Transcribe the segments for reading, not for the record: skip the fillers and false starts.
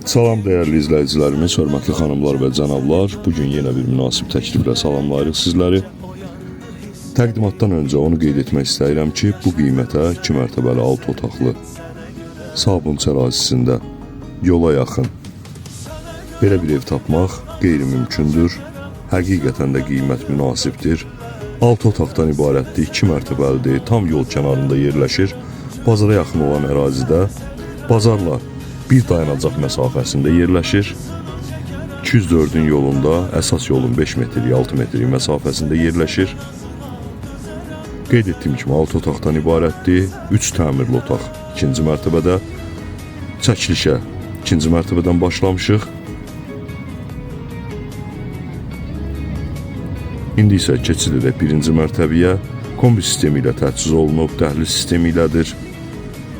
Salam değerli izləyicilərimiz, hörmətli xanımlar və cənablar. Bugün yenə bir münasib təkliflə salamlayırıq sizləri. Təqdimatdan öncə onu qeyd etmək istəyirəm ki, bu qiymətə 2 mərtəbəli 6 otaqlı Sabunçu ərazisində yola yaxın belə bir ev tapmaq qeyri-mümkündür. Həqiqətən də qiymət münasibdir. 6 otaqdan ibarətdir, 2 mərtəbəlidir, tam yol kənarında yerləşir. Bazara yaxın olan ərazidə bazarla bir dayanacaq məsafəsində yerləşir. 204-ün yolunda, əsas yolun 5 metrik, 6 metrik məsafəsində yerləşir. Qeyd etdiyim kimi 6 otaqdan ibarətdir. 3 təmirli otaq 2-ci mərtəbədə. Çəkilişə 2-ci mərtəbədən başlamışıq. İndi isə keçid edək 1-ci mərtəbəyə. Kombi sistemi ilə təchiz olunub, dəhliz sistemi ilədir.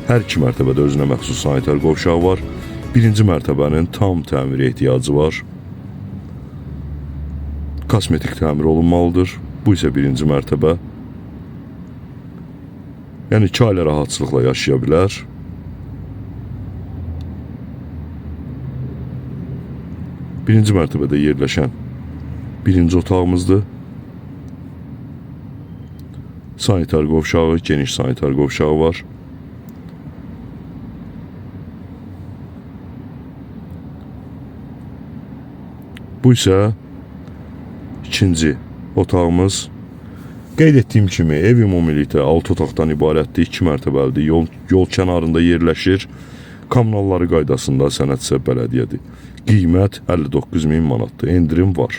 Hər iki mərtəbədə özünə məxsus sanitar qovşağı var. 1-ci mərtəbənin tam təmiri ehtiyacı var. Kosmetik təmir olunmalıdır. Bu isə 1-ci mərtəbə. Yəni 2 ailə rahatçılıqla yaşaya bilər. Birinci mərtəbədə yerləşən birinci otağımızdır. Sanitar qovşağı, geniş sanitar qovşağı var. Bu isə ikinci otağımız. Qeyd etdiyim kimi ev ümumilikdə 6 otaqdan ibarətdir, 2 mərtəbəlidir, yol kənarında yerləşir. Kommunalları qaydasında sənədsə bələdiyyədir. Qiymət 59.000 manatdır, endirim var.